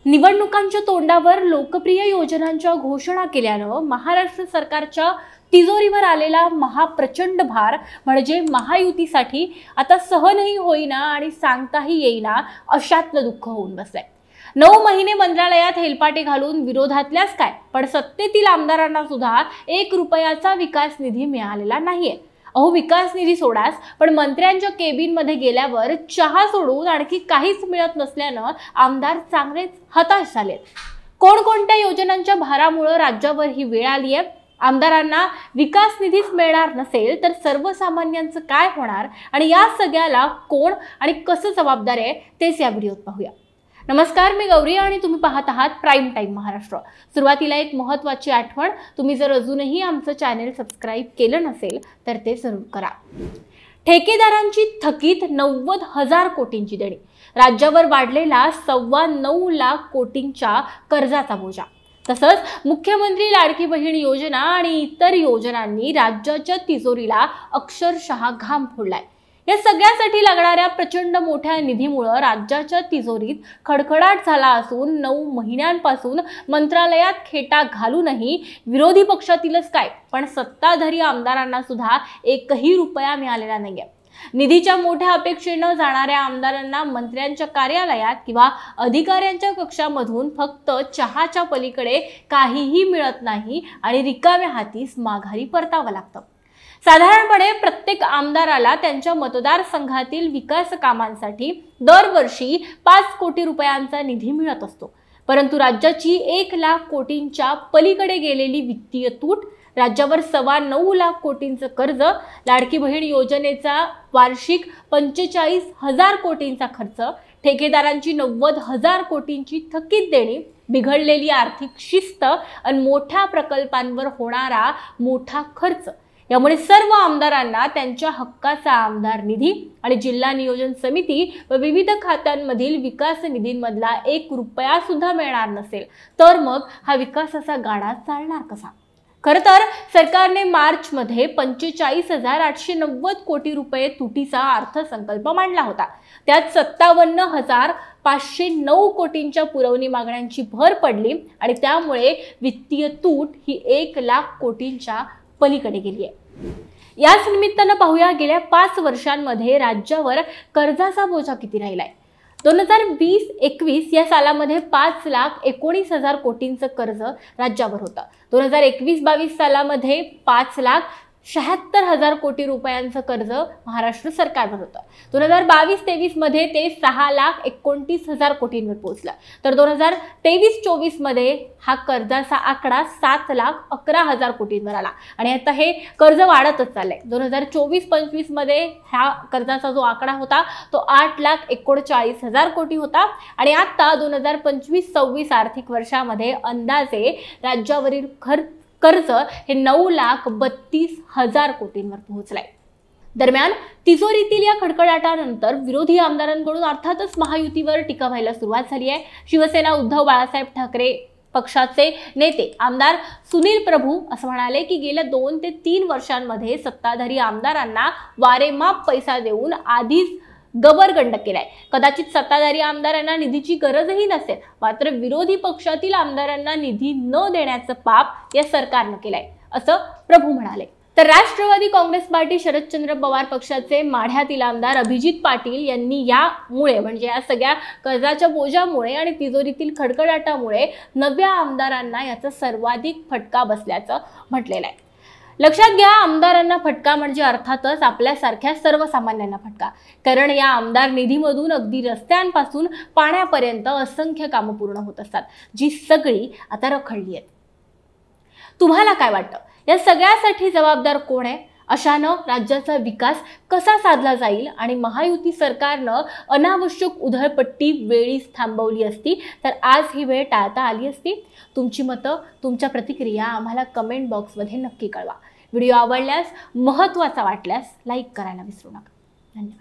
निवडणुकांच्या तोंडावर लोकप्रिय योजनांच्या घोषणा केल्यानं महाराष्ट्र सरकारच्या तिजोरीवर आलेला महाप्रचंड भार म्हणजे महायुतीसाठी आता सहनही होईना आणि सांगताही येईना अशातलं दुःख होऊन बसलंय। 9 महिने मंत्रालयात हेलपाटे घालून विरोधातल्याच काय पण सत्तेतील आमदारांना सुद्धा 1 रुपयाचा विकास निधी मिळालेला नाहीये। अहो, विकास निधी सोडास पण मंत्र्यांच्या केबिन मध्ये गेल्यावर चहा सोडून आणखी काहीच मिळत नसल्यानं आमदार चांगलेच हताश झालेत। कोणकोणत्या योजनांच्या भारामुळे राज्यावर ही वेळ आली आहे? आमदारांना विकास निधीच मिळणार नसेल तर सर्वसामान्यांचं काय होणार आणि या सगळ्याला कोण आणि कसं जबाबदार आहे तेच या व्हिडिओत पाहूया। नमस्कार, मी गौरी आणि तुम्ही पाहत आहात प्राइम टाइम महाराष्ट्र। सुरुवातीला एक महत्त्वाची आठवण, तुम्ही जर अजूनही आमचं चॅनल सबस्क्राइब केलं नसेल तर ते जरूर करा। ठेकेदारांची थकीत 90,000 कोटींची देणी, राज्यावर वाढलेला 9.25 लाख कोटींच्या कर्जाचा बोजा, तसंच मुख्यमंत्री लाडकी बहीण योजना आणि इतर योजनांनी राज्याच्या तिजोरीला अक्षरशः घाम फोडलाय। या सगळ्यासाठी लागणाऱ्या प्रचंड मोठ्या निधीमुळे राज्याच्या तिजोरीत खडखडाट झाला असून 9 महिन्यांपासून मंत्रालयात खेटा घालूनही विरोधी पक्षातीलच काय पण सत्ताधारी आमदारांना सुद्धा 1ही रुपया मिळालेला नाहीये। निधीच्या मोठ्या अपेक्षेने जाणाऱ्या आमदारांना मंत्र्यांच्या कार्यालयात किंवा अधिकाऱ्यांच्या कक्षामधून फक्त चहाच्या पलीकडे काहीही मिळत नाही आणि रिकाम्या हातीस माघारी परतावं लागतं। साधारणपणे प्रत्येक आमदाराला त्यांच्या मतदारसंघातील विकास कामांसाठी दरवर्षी 5 कोटी रुपयांचा निधी मिळत असतो, परंतु राज्याची 1 लाख कोटींच्या पलीकडे गेलेली वित्तीय तूट, राज्यावर 9.25 लाख कोटींचं कर्ज, लाडकी बहीण योजनेचा वार्षिक 45,000 कोटींचा खर्च, ठेकेदारांची 90,000 कोटींची थकीत देणी, बिघडलेली आर्थिक शिस्त आणि मोठ्या प्रकल्पांवर होणारा मोठा खर्च, यामुळे सर्व आमदारांना त्यांच्या हक्काचा आमदार निधी आणि जिल्हा नियोजन समिती व विविध खात्यांमधील विकास निधींमधला 1 रुपया सुद्धा मिळणार नसेल तर मग हा विकासाचा गाडा चालणार कसा? खरं तर सरकारने मार्च मध्ये 45,890 कोटी रुपये तुटीचा अर्थसंकल्प मांडला होता। त्यात 57,509 कोटींच्या पुरवणी मागण्यांची भर पडली आणि त्यामुळे वित्तीय तूट ही 1 लाख कोटींच्या पलीकडे गेली आहे। याच निमित्तानं पाहूया गेल्या 5 वर्षांमध्ये राज्यावर कर्जाचा बोजा किती राहिलाय। 2020-21 या सालामध्ये 5,19,000 कोटींचं कर्ज राज्यावर होतं। 2021-22 सालामध्ये 5,76,000 कोटी रुपयांचं कर्ज महाराष्ट्र सरकारवर होतं। 2022-23 मध्ये ते 6,29,000 कोटींवर पोहोचलं, तर 2023-24 मध्ये हा कर्जाचा आकडा 7,11,000 कोटींवर आला आणि आता हे कर्ज वाढतच चाललंय। 2024-25 मध्ये हा कर्जाचा जो आकडा होता तो 8,39,000 कोटी होता आणि आता 2025-26 आर्थिक वर्षामध्ये अंदाजे राज्यावरील कर्ज हे 9,32,000 कोटींवर पोहोचलाय। दरम्यान तिजोरीतील या खडखडाटानंतर विरोधी आमदारांकडून अर्थातच महायुतीवर टीका व्हायला सुरुवात झाली आहे। शिवसेना उद्धव बाळासाहेब ठाकरे पक्षाचे नेते आमदार सुनील प्रभू असं म्हणाले की गेल्या 2 ते 3 वर्षांमध्ये सत्ताधारी आमदारांना वारेमाप पैसा देऊन आधीच गबरगंड केलाय। कदाचित सत्ताधारी आमदारांना निधीची गरजही नसेल, मात्र विरोधी पक्षातील आमदारांना निधी न देण्याचं पाप या सरकारनं केलंय असं प्रभू म्हणाले। तर राष्ट्रवादी काँग्रेस पार्टी शरदचंद्र पवार पक्षाचे माढ्यातील आमदार अभिजित पाटील यांनी यामुळे म्हणजे या सगळ्या कर्जाच्या बोजामुळे आणि तिजोरीतील खडखडाटामुळे नव्या आमदारांना याचा सर्वाधिक फटका बसल्याचं म्हटलेलं आहे। लक्षात घ्या, आमदारांना फटका म्हणजे अर्थातच आपल्यासारख्या सर्वसामान्यांना फटका, कारण या आमदार निधीमधून अगदी रस्त्यांपासून पाण्यापर्यंत असंख्य कामं पूर्ण होत असतात, जी सगळी आता रखडली आहेत। तुम्हाला काय वाटतं, या सगळ्यासाठी जबाबदार कोण आहे? अशानं राज्याचा विकास कसा साधला जाईल आणि महायुती सरकारनं अनावश्यक उधळपट्टी वेळीच थांबवली असती तर आज ही वेळ टाळता आली असती? तुमची मतं, तुमच्या प्रतिक्रिया आम्हाला कमेंट बॉक्समध्ये नक्की कळवा। व्हिडिओ आवडल्यास, महत्त्वाचा वाटल्यास लाईक करायला विसरू नका। धन्यवाद।